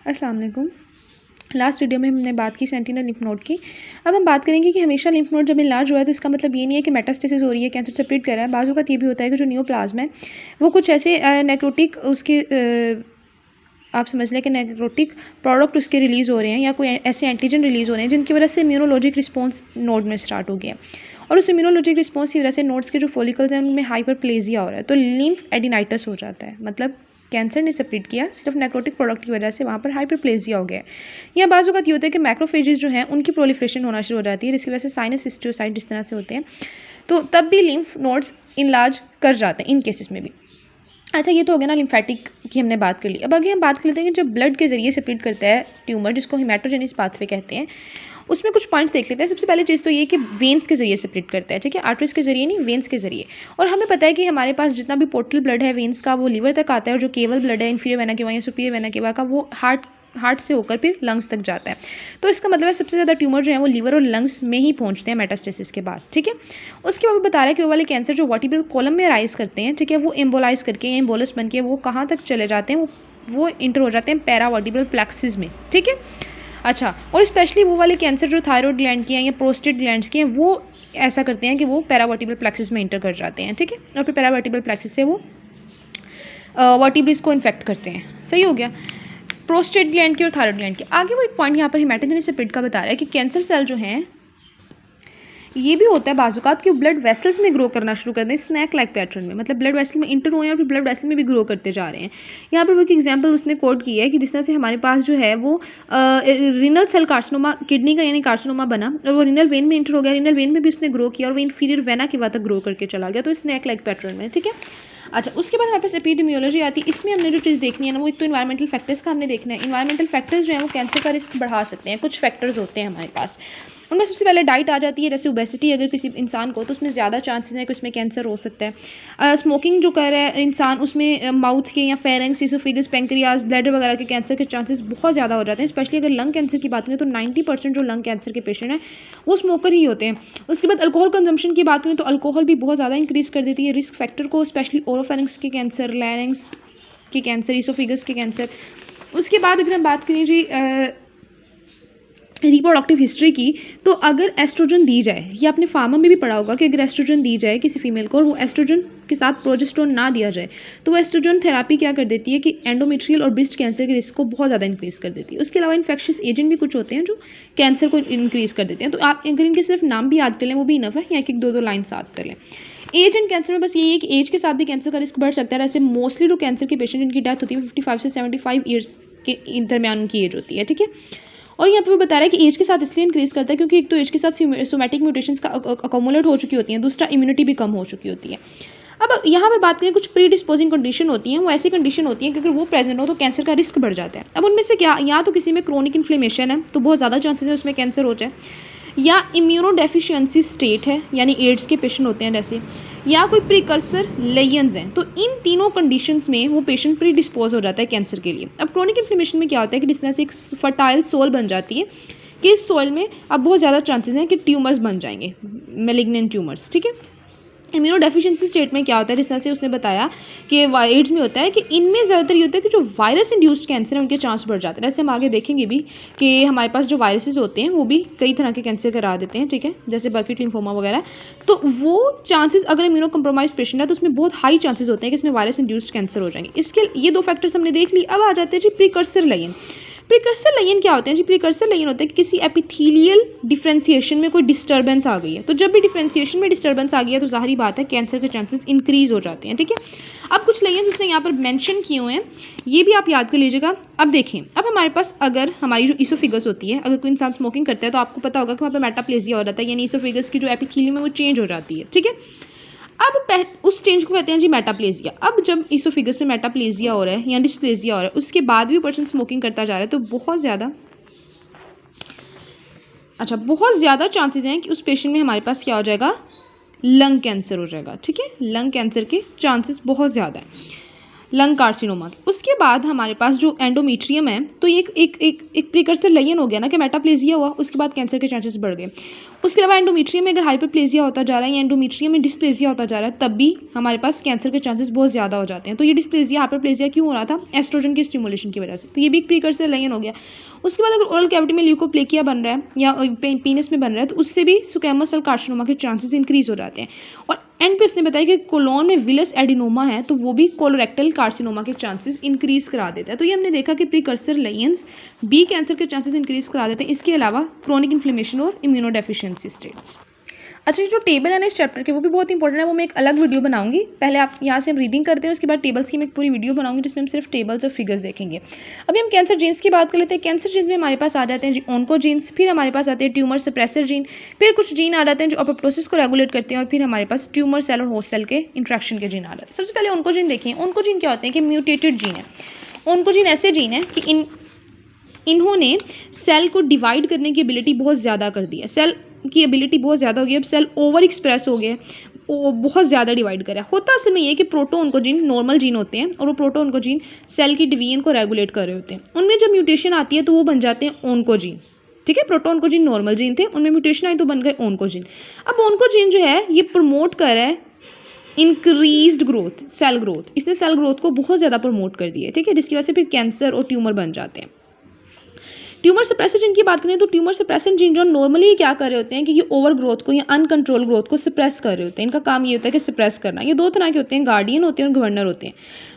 अस्सलाम वालेकुम। Last video में हमने बात की सेंटिनल लिम्फ नोड की। अब हम बात करेंगे कि हमेशा लिम्फ नोड जब इनलार्ज हुआ है तो इसका मतलब ये नहीं है कि मेटास्टेसिस हो रही है, कैंसर सेपरेट कर रहा है। बाज़ औक़ात ये भी होता है कि जो नियोप्लाज्म है वो कुछ ऐसे नेक्रोटिक उसके आप समझ लें कि नेक्रोटिक प्रोडक्ट उसके रिलीज़ हो रहे हैं या कोई ऐसे एंटीजन रिलीज़ हो रहे हैं जिनकी वजह से इम्यूनोलॉजिक रिस्पॉन्स नोड में स्टार्ट हो गया और उस इम्यूनोलॉजिक रिस्पॉन्स की वजह से नोड्स के जो फॉलिकल्स हैं उनमें हाइपरप्लेजिया हो रहा है, तो लिम्फ एडिनाइटिस हो जाता है। मतलब कैंसर ने सेपरेट किया, सिर्फ नेक्रोटिक प्रोडक्ट की वजह से वहाँ पर हाइपरप्लेजिया हो गया है। या बाज़ औक़ात ये होता है कि मैक्रोफेजेस जो हैं उनकी प्रोलिफरेशन होना शुरू हो जाती है, जिसकी वजह से साइनस हिस्टियोसाइट इस तरह से होते हैं, तो तब भी लिम्फ नोड्स इनलार्ज कर जाते हैं इन केसेस में भी। अच्छा, ये तो हो गया ना लिम्फेटिक की हमने बात कर ली। अब आगे हम बात कर लेते हैं कि जब ब्लड के ज़रिए सेपरेट करता है ट्यूमर, जिसको हेमाटोजेनिस पाथवे कहते हैं, उसमें कुछ पॉइंट्स देख लेते हैं। सबसे पहले चीज़ तो ये कि वेन्स के ज़रिए सेपरेट करता है, ठीक है, आर्टरीज के ज़रिए नहीं, वेन्स के ज़रिए। और हमें पता है कि हमारे पास जितना भी पोर्टल ब्लड है वेन्स का वो लीवर तक आता है, और जो केवल ब्लड है इन्फीरियर वेना केवा या सुपीरियर वेना केवा का वो हार्ट से होकर फिर लंग्स तक जाता है। तो इसका मतलब है सबसे ज़्यादा ट्यूमर जो है वो लीवर और लंग्स में ही पहुंचते हैं मेटास्टेसिस के बाद, ठीक है। उसके बाद बता रहा है कि वो वाले कैंसर जो वर्टिब्रल कॉलम में राइज करते हैं, ठीक है, वो एम्बोलाइज करके या एम्बोलस बन के वो कहाँ तक चले जाते हैं, वो इंटर हो जाते हैं पैरावर्टिब्रल प्लेक्सिस में, ठीक है। अच्छा, और स्पेशली वो वाले कैंसर जो थायराइड ग्लैंड के हैं या प्रोस्टेट ग्लैंड्स के हैं वो ऐसा करते हैं कि वो पैरावर्टिब्रल प्लेक्सिस में इंटर कर जाते हैं, ठीक है, और फिर पैरावर्टिब्रल प्लेक्सिस से वो वर्टिब्रल्स को इन्फेक्ट करते हैं। सही हो गया प्रोस्टेट ग्लैंड के और थायराइड ग्लैंड के। आगे वो एक पॉइंट यहाँ पर हेमाटोजेनिस सेपरेट का बता रहा है कि कैंसर सेल जो हैं ये भी होता है बाज़-औक़ात कि ब्लड वेसल्स में ग्रो करना शुरू कर दें स्नैक लाइक पैटर्न में, मतलब ब्लड वेसल में इंटर हुए और फिर ब्लड वेसल में भी ग्रो करते जा रहे हैं। यहाँ पर वो एक एग्जांपल उसने कोट की है कि जिस तरह से हमारे पास जो है वो रीनल सेल कार्सिनोमा किडनी का यानी कार्सिनोमा बना और वो रीनल वेन में इंटर हो गया, रीनल वेन में भी उसने ग्रो किया और वो इन्फीरियर वेना के बाद तक ग्रो करके चला गया, तो स्नैक लाइक पैटर्न में, ठीक है। अच्छा, उसके बाद हमारे पास एपिडेमियोलॉजी आती है। इसमें हमने जो चीज़ देखनी है ना वो एक तो इन्वायरमेंटल फैक्टर्स का हमने देखना है। इन्वायरमेंटल फैक्टर्स जो हैं वो कैंसर का रिस्क बढ़ा सकते हैं। कुछ फैक्टर्स होते हैं हमारे पास, उनमें सबसे पहले डाइट आ जाती है, जैसे ओबेसिटी अगर किसी इंसान को तो उसमें ज़्यादा चांसेस हैं कि उसमें कैंसर हो सकता है। स्मोकिंग जो कर रहा है इंसान उसमें माउथ के या फेरेंक्स, इसोफेगस, पेंक्रियाज, ब्लैडर वगैरह के कैंसर के चांसेस बहुत ज़्यादा हो जाते हैं। स्पेशली अगर लंग कैंसर की बात करें तो 90% जो लंग कैंसर के पेशेंट हैं वो स्मोकर ही होते हैं। उसके बाद अल्कोहल कंजम्पशन की बात करें तो अल्कोहल भी बहुत ज़्यादा इंक्रीज़ कर देती है रिस्क फैक्टर को, स्पेशली ओरोफेरिंक्स के कैंसर, लैरिंक्स के कैंसर, इसोफेगस के कैंसर। उसके बाद अगर हम बात करें जी रिप्रोडक्टिव हिस्ट्री की, तो अगर एस्ट्रोजन दी जाए, ये आपने फार्मा में भी पढ़ा होगा कि अगर एस्ट्रोजन दी जाए किसी फीमेल को और वो एस्ट्रोजन के साथ प्रोजेस्टेरोन ना दिया जाए तो वो एस्ट्रोजन थेरापी क्या कर देती है कि एंडोमेट्रियल और ब्रेस्ट कैंसर के रिस्क को बहुत ज़्यादा इंक्रीज़ कर देती है। उसके अलावा इन्फेक्शियस एजेंट भी कुछ होते हैं जो कैंसर को इंक्रीज़ कर देते हैं, तो आप अगर इनके सिर्फ नाम भी याद कर लें वो भी इनफ है, या एक दो लाइन याद कर लें। एज एंड कैंसर में बस यही है कि एज के साथ भी कैंसर का रिस्क बढ़ सकता है। ऐसे मोस्टली जो कैंसर के पेशेंट जिनकी डेथ होती है 55 से 75 ईयर्स के दरमियान उनकी एज होती है, ठीक है। और यहाँ पे वो बता रहा है कि एज के साथ इसलिए इंक्रीज़ करता है क्योंकि एक तो एज के साथ सोमैटिक म्यूटेशंस का अकोमुलेट हो चुकी होती हैं, दूसरा इम्यूनिटी भी कम हो चुकी होती है। अब यहाँ पर बात करें कुछ प्री डिस्पोजिंग कंडीशन होती हैं, वो ऐसी कंडीशन होती हैं कि अगर वो प्रेजेंट हो तो कैंसर का रिस्क बढ़ जाता है। अब उनमें से क्या, या तो किसी में क्रोनिक इन्फ्लेमेशन है तो बहुत ज़्यादा चांसेस है उसमें कैंसर हो जाए, या इम्यूनोडेफिशिएंसी स्टेट है यानी एड्स के पेशेंट होते हैं जैसे, या कोई प्रीकर्सर लेयंस हैं, तो इन तीनों कंडीशंस में वो पेशेंट प्री डिस्पोज हो जाता है कैंसर के लिए। अब क्रोनिक इन्फ्लेमेशन में क्या होता है कि जिस तरह से एक फर्टाइल सोल बन जाती है कि इस सोइल में अब बहुत ज़्यादा चांसेस हैं कि ट्यूमर्स बन जाएंगे, मेलिग्नेंट ट्यूमर्स, ठीक है। इम्यूनोडेफिशिएंसी स्टेट में क्या होता है, जिस तरह से उसने बताया कि एड्स में होता है कि इनमें ज़्यादातर ये होता है कि जो वायरस इंड्यूस्ड कैंसर है उनके चांस बढ़ जाते हैं। जैसे हम आगे देखेंगे भी कि हमारे पास जो वायरसेस होते हैं वो भी कई तरह के कैंसर करा देते हैं, ठीक है, जैसे बर्किट लिम्फोमा वगैरह। तो वो चांसेस अगर इम्यूनो कंप्रोमाइज पेशेंट है तो उसमें बहुत हाई चांसेस होते हैं कि इसमें वायरस इंड्यूस्ड कैंसर हो जाएंगे। इसके ये दो फैक्टर्स हमने देख ली। अब आ जाते हैं जी प्रीकर्सर लेयन। प्रीकर्सर लेयन क्या होते हैं जी, प्रीकर्सर लेयन होता है कि किसी एपिथेलियल डिफरेंशिएशन में कोई डिस्टर्बेंस आ गई है, तो जब भी डिफरेंशिएशन में डिस्टर्बेंस आ गई है तो जाहिर बात है कैंसर के चांसेस इंक्रीज हो जाते हैं, ठीक है। अब कुछ लेयन्स उसने यहाँ पर मेंशन किए हुए हैं, ये भी आप याद कर लीजिएगा। अब देखें, अब हमारे पास अगर हमारी जो इसोफिगस होती है, अगर कोई इंसान स्मोकिंग करता है तो आपको पता होगा कि वहाँ पर मेटाप्लेजिया हो जाता है, यानी इसोफिगस की जो एपिथेलियम है वो चेंज हो जाती है, ठीक है। अब उस चेंज को कहते हैं जी मेटाप्लेजिया। अब जब इसोफिगस में मेटाप्लेजिया हो रहा है या डिस्प्लेजिया हो रहा है, उसके बाद भी पर्सन स्मोकिंग करता जा रहा है तो बहुत ज़्यादा चांसेस हैं कि उस पेशेंट में हमारे पास क्या हो जाएगा, लंग कैंसर हो जाएगा, ठीक है। लंग कैंसर के चांसेस बहुत ज़्यादा हैं। लंग कार्सिनोमा की। उसके बाद हमारे पास जो एंडोमेट्रियम है, तो ये एक प्रीकर्सर लेयन हो गया ना कि मेटाप्लेजिया हुआ, उसके बाद कैंसर के चांसेस बढ़ गए। उसके अलावा एंडोमेट्रियम में अगर हाइपरप्लेजिया होता जा रहा है या एंडोमेट्रियम में डिस्प्लेजिया होता जा रहा है, तब भी हमारे पास कैंसर के चांसेस बहुत ज़्यादा हो जाते हैं। तो ये डिस्प्लेजिया हाइपरप्लेजिया क्यों हो रहा था? एस्ट्रोजन की स्टिमुलेशन की वजह से। तो ये भी एक प्रीकर्सर लेयन हो गया। उसके बाद अगर ओरल कैविटी में ल्यूकोप्लेकिया बन रहा है या पीनस में बन रहा है, तो उससे भी स्क्वैमस सेल कार्सिनोमा के चांसेस इंक्रीज हो जाते हैं। और एंड पे उसने बताया कि कोलोन में विलस एडिनोमा है, तो वो भी कोलोरेक्टल कार्सिनोमा के चांसेस इंक्रीज करा देता है। तो ये हमने देखा कि प्रीकर्सर लेयंस भी कैंसर के चांसेस इंक्रीज करा देते हैं। इसके अलावा क्रोनिक इन्फ्लेमेशन और इम्यूनोडेफिशिएंसी स्टेट्स। अच्छा, जो टेबल है ना इस चैप्टर के, वो भी बहुत इंपॉर्टेंट है, वो मैं एक अलग वीडियो बनाऊंगी। पहले आप यहाँ से हम रीडिंग करते हैं, उसके बाद टेबल्स की मैं एक पूरी वीडियो बनाऊंगी जिसमें हम सिर्फ टेबल्स और फिगर्स देखेंगे। अभी हम कैंसर जीन्स की बात कर लेते हैं। कैंसर जीन्स में हमारे पास आ जाते हैं ऑन्कोजीन्स, फिर हमारे पास आते हैं ट्यूमर सप्रेसर जीन, फिर कुछ जीन आ जाते हैं जो अपोप्टोसिस को रेगुलेट करते हैं, और फिर हमारे पास ट्यूमर सेल और होस्ट सेल के इंट्रैक्शन के जीन आ जाते हैं। सबसे पहले ऑन्कोजीन देखिए। ऑन्कोजीन क्या होते हैं कि म्यूटेटेड जीन है। ऑन्कोजीन ऐसे जीन है कि इन्होंने सेल को डिवाइड करने की एबिलिटी बहुत ज़्यादा कर दी है। सेल की एबिलिटी बहुत ज़्यादा हो गई, अब सेल ओवर एक्सप्रेस हो गए, वो बहुत ज़्यादा डिवाइड करा। होता असल में ये कि प्रोटो ऑन्कोजीन नॉर्मल जीन होते हैं और वो प्रोटो ऑन्कोजीन सेल की डिवीजन को रेगुलेट कर रहे होते हैं। उनमें जब म्यूटेशन आती है तो वो बन जाते हैं ऑन्कोजीन। ठीक है, प्रोटो ऑन्कोजीन नॉर्मल जीन थे, उनमें म्यूटेशन आई तो बन गए ऑन्कोजीन। अब ऑन्कोजीन जो है ये प्रमोट कर रहा है इंक्रीज्ड ग्रोथ, सेल ग्रोथ। इसने सेल ग्रोथ को बहुत ज़्यादा प्रमोट कर दिया है। ठीक है, जिसकी वजह से फिर कैंसर और ट्यूमर बन जाते हैं। ट्यूमर सप्रेसर जीन की बात करें तो ट्यूमर सप्रेसर जीन जो नॉर्मली क्या कर रहे होते हैं कि ये ओवर ग्रोथ को या अनकंट्रोल ग्रोथ को सप्रेस कर रहे होते हैं। इनका काम ये होता है कि सप्रेस करना। ये दो तरह के होते हैं, गार्डियन होते हैं और गवर्नर होते हैं।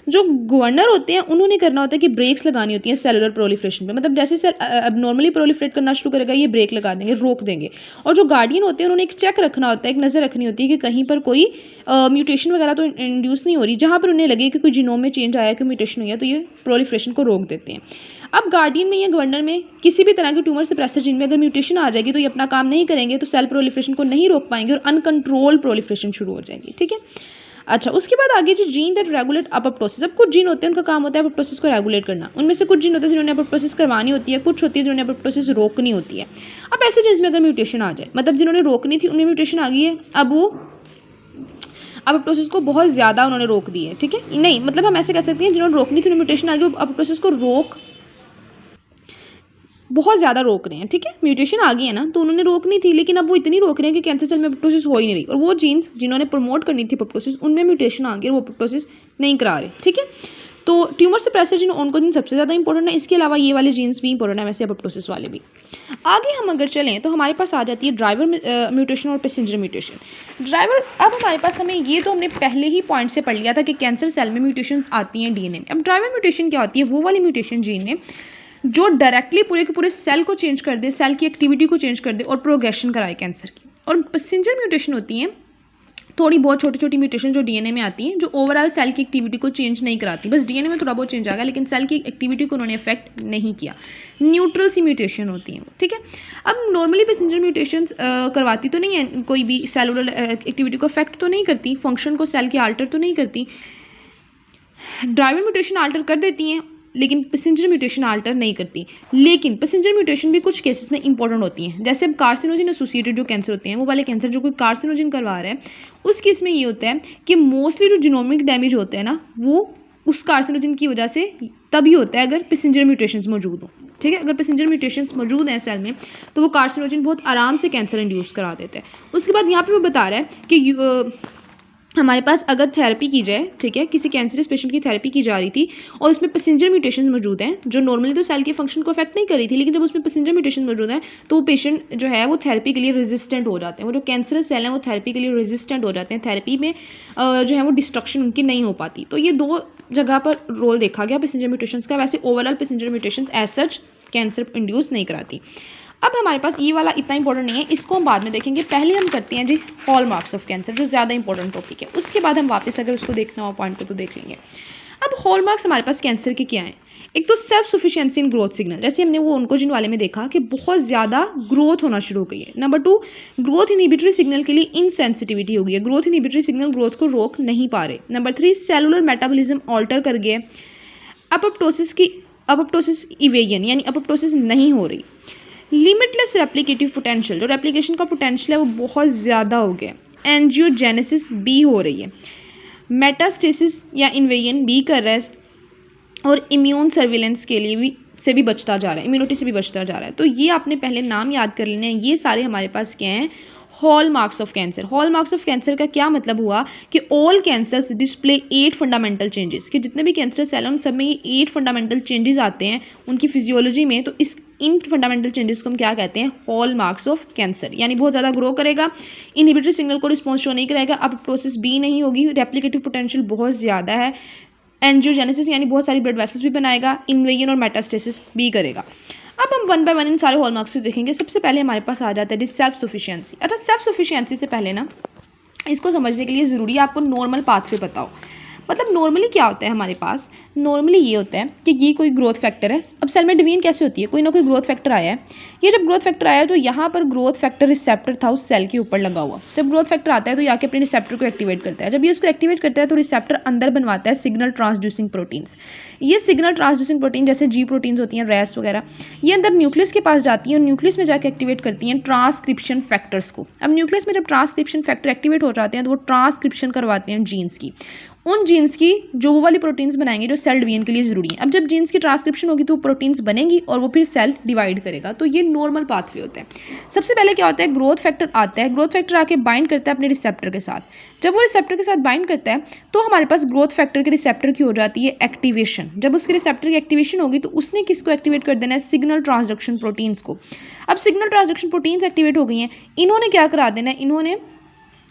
जो गवर्नर होते हैं उन्होंने करना होता है कि ब्रेक्स लगानी होती हैं सेलुलर प्रोलिफरेशन पे, मतलब जैसे सेल अब नॉर्मली प्रोलिफरेट करना शुरू करेगा ये ब्रेक लगा देंगे, रोक देंगे। और जो गार्डियन होते हैं उन्होंने एक चेक रखना होता है, एक नज़र रखनी होती है कि कहीं पर कोई म्यूटेशन वगैरह तो इंड्यूस नहीं हो रही। जहाँ पर उन्हें लगे कि कोई जीनोम में चेंज आया, कि म्यूटेशन हुई है, तो ये प्रोलिफरेशन को रोक देते हैं। अब गार्डियन में या गवर्नर में किसी भी तरह के ट्यूमर सप्रेसर जीन में अगर म्यूटेशन आ जाएगी तो ये अपना काम नहीं करेंगे, तो सेल प्रोलिफरेशन को नहीं रोक पाएंगे और अनकंट्रोल प्रोलिफरेशन शुरू हो जाएगी। ठीक है, अच्छा, उसके बाद आगे जो जीन दैट रेगुलेट अपोप्टोसिस। अब कुछ जीन होते हैं उनका काम होता है अपोप्टोसिस को रेगुलेट करना। उनमें से कुछ जीन होते हैं जिन्होंने अपोप्टोसिस करवानी होती है, कुछ होती है जिन्होंने अपोप्टोसिस रोकनी होती है। अब ऐसे जीन्स में अगर म्यूटेशन आ जाए, मतलब जिन्होंने रोकनी थी उनमें म्यूटेशन आ गई है, अब वो अपोप्टोसिस को बहुत ज़्यादा उन्होंने रोक दी है। ठीक है, नहीं मतलब हम ऐसे कह सकते हैं जिन्होंने रोकनी थी उन्हें म्यूटेशन आ गई, अपोप्टोसिस को बहुत ज़्यादा रोक रहे हैं। ठीक है, म्यूटेशन आ गई है ना, तो उन्होंने रोकनी थी लेकिन अब वो इतनी रोक रहे हैं कि कैंसर सेल में अपोप्टोसिस हो ही नहीं रही। और वो जीन्स जिन्होंने प्रमोट करनी थी अपोप्टोसिस उनमें म्यूटेशन आ गई और वो अपोप्टोसिस नहीं करा रहे। ठीक है, तो ट्यूमर सप्रेसर जीन ऑन्कोजीन सबसे ज़्यादा इंपॉर्टेंट है। इसके अलावा ये वाले जीन्स भी इंपॉर्टेंट है, वैसे अपोप्टोसिस वाले भी। आगे हम अगर चलें तो हमारे पास आ जाती है ड्राइवर म्यूटेशन और पैसेंजर म्यूटेशन। ड्राइवर, अब हमारे पास हमें ये तो हमने पहले ही पॉइंट से पढ़ लिया था कि कैंसर सेल में म्यूटेशन आती हैं डीएनए में। अब ड्राइवर म्यूटेशन क्या होती है? वो वाली म्यूटेशन जीन में जो डायरेक्टली पूरे के पूरे सेल को चेंज कर दे, सेल की एक्टिविटी को चेंज कर दे और प्रोग्रेशन कराए कैंसर की। और पैसेंजर म्यूटेशन होती हैं थोड़ी बहुत छोटी छोटी म्यूटेशन जो डीएनए में आती हैं, जो ओवरऑल सेल की एक्टिविटी को चेंज नहीं कराती। बस डीएनए में थोड़ा बहुत चेंज आ गया लेकिन सेल की एक्टिविटी को उन्होंने इफेक्ट नहीं किया। न्यूट्रल सी म्यूटेशन होती हैं। ठीक है, अब नॉर्मली पैसेंजर म्यूटेशन करवाती तो नहीं है, कोई भी सेलुलर एक्टिविटी को इफेक्ट तो नहीं करती, फंक्शन को सेल के आल्टर तो नहीं करती। ड्राइवर म्यूटेशन आल्टर कर देती हैं लेकिन पैसेंजर म्यूटेशन आल्टर नहीं करती। लेकिन पैसेंजर म्यूटेशन भी कुछ केसेस में इंपॉर्टेंट होती हैं। जैसे अब कार्सिनोजिन एसोसिएटेड जो कैंसर होते हैं, वो वाले कैंसर जो कोई कार्सिनोजिन करवा रहा है, उस केस में ये होता है कि मोस्टली जो जीनोमिक डैमेज होते हैं ना, वो उस कार्सिनोजिन की वजह से तभी होता है अगर पैसेंजर म्यूटेशंस मौजूद हों। ठीक है, अगर पैसेंजर म्यूटेशंस मौजूद हैं सेल में तो वो कार्सिनोजिन बहुत आराम से कैंसर इंड्यूस करा देते हैं। उसके बाद यहाँ पे वो बता रहा है कि हमारे पास अगर थेरेपी की जाए, ठीक है, किसी कैंसरस पेशेंट की थेरेपी की जा रही थी और उसमें पैसेंजर म्यूटेशन मौजूद हैं जो नॉर्मली तो सेल के फंक्शन को अफेक्ट नहीं कर रही थी, लेकिन जब उसमें पैसेंजर म्यूटेशन मौजूद हैं तो वो पेशेंट जो है वो थेरेपी के लिए रेजिस्टेंट हो जाते हैं। वो जो कैंसरस सेल हैं वो थेरेपी के लिए रेजिस्टेंट हो जाते हैं, थेरेपी में जो है वो डिस्ट्रक्शन उनकी नहीं हो पाती। तो ये दो जगह पर रोल देखा गया पैसेंजर म्यूटेशंस का। वैसे overall passenger mutations as such cancer induce नहीं कराती। अब हमारे पास ये वाला इतना इंपॉर्टेंट नहीं है, इसको हम बाद में देखेंगे। पहले हम करते हैं जी हॉलमार्क्स ऑफ कैंसर, जो ज़्यादा इंपॉर्टेंट टॉपिक है। उसके बाद हम वापस अगर उसको देखना हो पॉइंट को तो देख लेंगे। अब हॉलमार्क्स हमारे पास कैंसर के क्या हैं? एक तो self sufficiency in growth signal, जैसे हमने वो ऑन्कोजिन वाले में देखा कि बहुत ज़्यादा ग्रोथ होना शुरू हो गई है। नंबर 2, ग्रोथ इनहिबिटरी सिग्नल के लिए इनसेंसिटिविटी हो गई है, ग्रोथ इनहिबिटरी सिग्नल ग्रोथ को रोक नहीं पा रहे। नंबर 3, सेलुलर मेटाबॉलिज्म ऑल्टर कर गया। अपोप्टोसिस इवेजन यानी अपोप्टोसिस नहीं हो रही। लिमिटलेस रेप्लिकेटिव पोटेंशियल, जो रेप्लिकेशन का पोटेंशियल है वो बहुत ज़्यादा हो गया। एंजियोजेनेसिस बी हो रही है। मेटास्टेसिस या इन्वेजन भी कर रहा है और इम्यून सर्विलेंस के लिए भी से भी बचता जा रहा है, इम्यूनिटी से भी बचता जा रहा है। तो ये आपने पहले नाम याद कर लेने हैं। ये सारे हमारे पास क्या हैं, hall marks of cancer. Hall marks of cancer का क्या मतलब हुआ कि all cancers display 8 fundamental changes, कि जितने भी कैंसर सेल हैं उन सब में ये 8 फंडामेंटल चेंजेस आते हैं उनकी फिजियोलॉजी में। तो इन फंडामेंटल चेंजेस को हम क्या कहते हैं, हॉल मार्क्स ऑफ कैंसर। यानी बहुत ज़्यादा ग्रो करेगा, इनहिबिटरी सिग्नल को रिस्पॉन्स शो नहीं करेगा, अब प्रोसेस बी नहीं होगी, रेप्लिकेटिव पोटेंशियल बहुत ज़्यादा है, एंजियोजेनेसिस यानी बहुत सारी ब्लड वेसल्स भी बनाएगा, इन्वेजन और मेटास्टेसिस भी करेगा। अब हम वन बाय वन इन सारे हॉलमार्क्स को देखेंगे। सबसे पहले हमारे पास आ जाता है सेल्फ सफिशिएंसी। अच्छा, सेल्फ सफिशिएंसी से पहले ना इसको समझने के लिए ज़रूरी है आपको नॉर्मल पाथवे पता हो। मतलब नॉर्मली क्या होता है हमारे पास, नॉर्मली ये होता है कि ये कोई ग्रोथ फैक्टर है। अब सेल में डिवीजन कैसे होती है, कोई ना कोई ग्रोथ फैक्टर आया है। ये जब ग्रोथ फैक्टर आया तो यहाँ पर ग्रोथ फैक्टर रिसेप्टर था उस सेल के ऊपर लगा हुआ। जब ग्रोथ फैक्टर आता है तो आके अपने रिसेप्टर को एक्टिवेट करता है। जब ये उसको एक्टिवेट करता है तो रिसेप्टर अंदर बनवाता है सिग्नल ट्रांसड्यूसिंग प्रोटीन्स। ये सिग्नल ट्रांसड्यूसिंग प्रोटीन जैसे जी प्रोटीन्स होती हैं, रेस वगैरह, ये अंदर न्यूक्लियस के पास जाती हैं और न्यूक्लियस में जाकर एक्टिवेट करती हैं ट्रांसक्रिप्शन फैक्टर्स को। अब न्यूक्लियस में जब ट्रांसक्रिप्शन फैक्टर एक्टिवेट हो जाते हैं तो वो ट्रांसक्रिप्शन करवाते हैं जीन्स की, उन जीन्स की जो वो वाली प्रोटीन्स बनाएंगे जो सेल डिवीजन के लिए ज़रूरी है। अब जब जीन्स की ट्रांसक्रिप्शन होगी तो वो प्रोटीन्स बनेंगी और वो फिर सेल डिवाइड करेगा। तो ये नॉर्मल पाथवे होता है। सबसे पहले क्या होता है, ग्रोथ फैक्टर आता है, ग्रोथ फैक्टर आके बाइंड करता है अपने रिसेप्टर के साथ। जब वो रिसेप्टर के साथ बाइंड करता है तो हमारे पास ग्रोथ फैक्टर के रिसेप्टर की हो जाती है एक्टिवेशन। जब उसके रिसेप्टर की एक्टिवेशन होगी तो उसने किसको एक्टिवेट कर देना है, सिग्नल ट्रांसडक्शन प्रोटीन्स को। अब सिग्नल ट्रांसडक्शन प्रोटीन्स एक्टिवेट हो गई हैं, इन्होंने क्या करा देना है, इन्होंने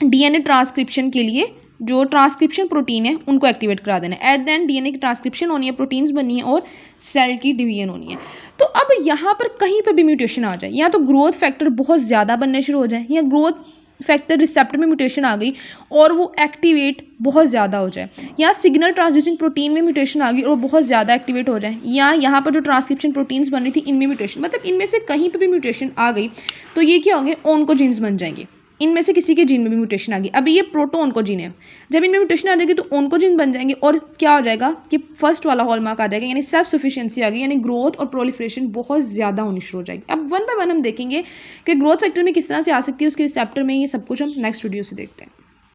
डीएनए ट्रांसक्रिप्शन के लिए जो ट्रांसक्रिप्शन प्रोटीन है उनको एक्टिवेट करा देना है। एट द एंड डीएनए की ट्रांसक्रिप्शन होनी है, प्रोटीन्स बननी है और सेल की डिवीजन होनी है। तो अब यहाँ पर कहीं पर भी म्यूटेशन आ जाए, या तो ग्रोथ फैक्टर बहुत ज़्यादा बनने शुरू हो जाए, या ग्रोथ फैक्टर रिसेप्टर में म्यूटेशन आ गई और वो एक्टिवेट बहुत ज़्यादा हो जाए, या सिग्नल ट्रांसड्यूसिंग प्रोटीन में म्यूटेशन आ गई और बहुत ज़्यादा एक्टिवेट हो जाए, या यहाँ पर जो ट्रांसक्रिप्शन प्रोटीन्स बन रही थी इनमें म्यूटेशन, मतलब इनमें से कहीं पर भी म्यूटेशन आ गई तो ये क्या होंगे, ओन्कोजीन्स बन जाएंगे। इनमें से किसी के जीन में भी म्यूटेशन आ गई, अभी ये प्रोटो ओन्कोजीन है, जब इनमें म्यूटेशन आ जाएगी तो ओन्कोजीन बन जाएंगे और क्या हो जाएगा कि फर्स्ट वाला हॉलमार्क आ जाएगा, यानी सेल्फ सफिशिएंसी आ गई, यानी ग्रोथ और प्रोलिफरेशन बहुत ज़्यादा होनी शुरू हो जाएगी। अब वन बाय वन हम देखेंगे कि ग्रोथ फैक्टर में किस तरह से आ सकती है उसके रिसेप्टर में, ये सब कुछ हम नेक्स्ट वीडियो से देखते हैं।